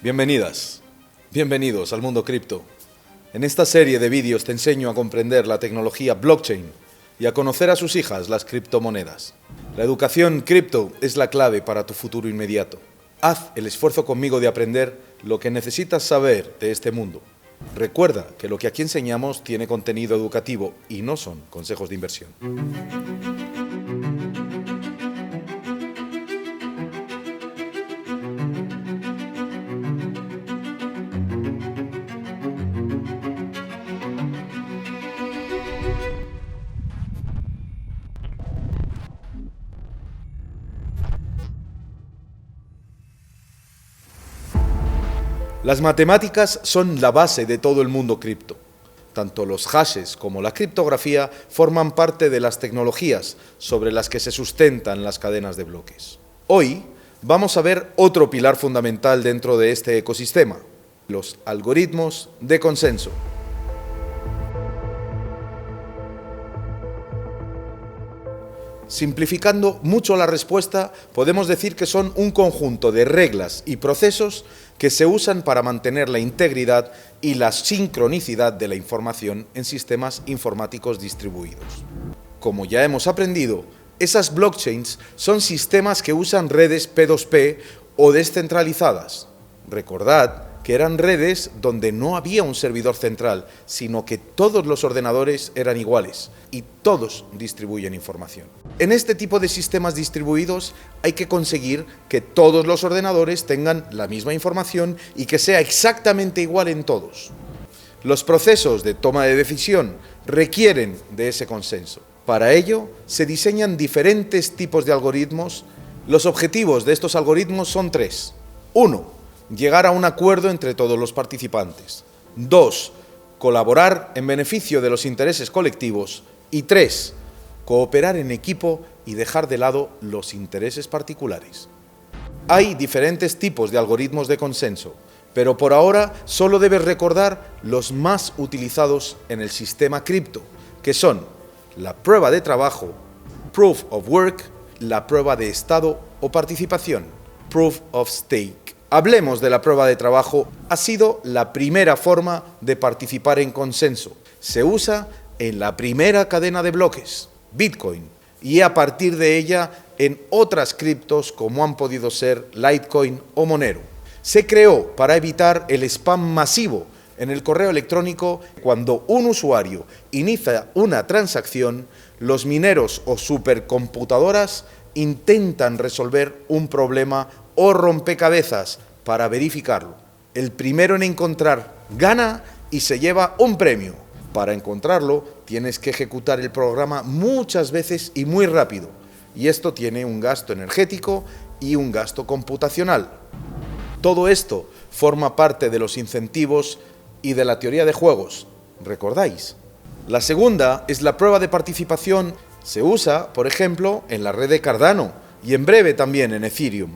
Bienvenidas, bienvenidos al mundo cripto. En esta serie de vídeos te enseño a comprender la tecnología blockchain y a conocer a sus hijas, las criptomonedas. La educación cripto es la clave para tu futuro inmediato. Haz el esfuerzo conmigo de aprender lo que necesitas saber de este mundo. Recuerda que lo que aquí enseñamos tiene contenido educativo y no son consejos de inversión. Las matemáticas son la base de todo el mundo cripto. Tanto los hashes como la criptografía forman parte de las tecnologías sobre las que se sustentan las cadenas de bloques. Hoy vamos a ver otro pilar fundamental dentro de este ecosistema: los algoritmos de consenso. Simplificando mucho la respuesta, podemos decir que son un conjunto de reglas y procesos que se usan para mantener la integridad y la sincronicidad de la información en sistemas informáticos distribuidos. Como ya hemos aprendido, esas blockchains son sistemas que usan redes P2P o descentralizadas. Recordad que eran redes donde no había un servidor central, sino que todos los ordenadores eran iguales y todos distribuyen información. En este tipo de sistemas distribuidos hay que conseguir que todos los ordenadores tengan la misma información y que sea exactamente igual en todos. Los procesos de toma de decisión requieren de ese consenso. Para ello, se diseñan diferentes tipos de algoritmos. Los objetivos de estos algoritmos son tres. 1. Llegar a un acuerdo entre todos los participantes. 2. Colaborar en beneficio de los intereses colectivos. Y 3. Cooperar en equipo y dejar de lado los intereses particulares. Hay diferentes tipos de algoritmos de consenso, pero por ahora solo debes recordar los más utilizados en el sistema cripto, que son la prueba de trabajo, Proof of Work, la prueba de estado o participación, Proof of Stake. Hablemos de la prueba de trabajo. Ha sido la primera forma de participar en consenso. Se usa en la primera cadena de bloques, Bitcoin, y a partir de ella en otras criptos como han podido ser Litecoin o Monero. Se creó para evitar el spam masivo en el correo electrónico. Cuando un usuario inicia una transacción, los mineros o supercomputadoras intentan resolver un problema o rompecabezas para verificarlo. El primero en encontrar gana y se lleva un premio. Para encontrarlo tienes que ejecutar el programa muchas veces y muy rápido, y esto tiene un gasto energético y un gasto computacional. Todo esto forma parte de los incentivos y de la teoría de juegos, ¿recordáis? La segunda es la prueba de participación. Se usa, por ejemplo, en la red de Cardano y en breve también en Ethereum.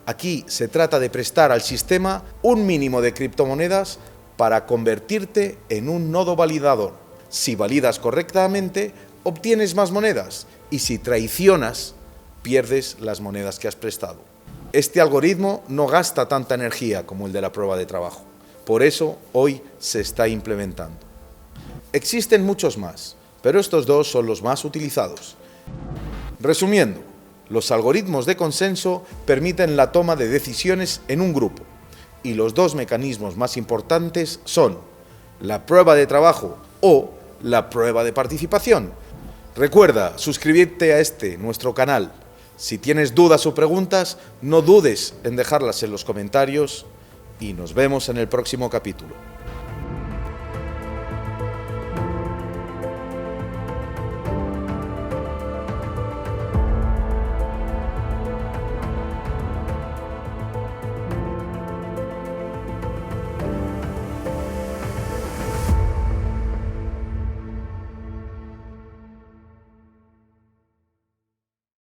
Aquí se trata de prestar al sistema un mínimo de criptomonedas para convertirte en un nodo validador. Si validas correctamente, obtienes más monedas, y si traicionas, pierdes las monedas que has prestado. Este algoritmo no gasta tanta energía como el de la prueba de trabajo. Por eso hoy se está implementando. Existen muchos más, pero estos dos son los más utilizados. Resumiendo, los algoritmos de consenso permiten la toma de decisiones en un grupo, y los dos mecanismos más importantes son la prueba de trabajo o la prueba de participación. Recuerda suscribirte a nuestro canal. Si tienes dudas o preguntas, no dudes en dejarlas en los comentarios y nos vemos en el próximo capítulo.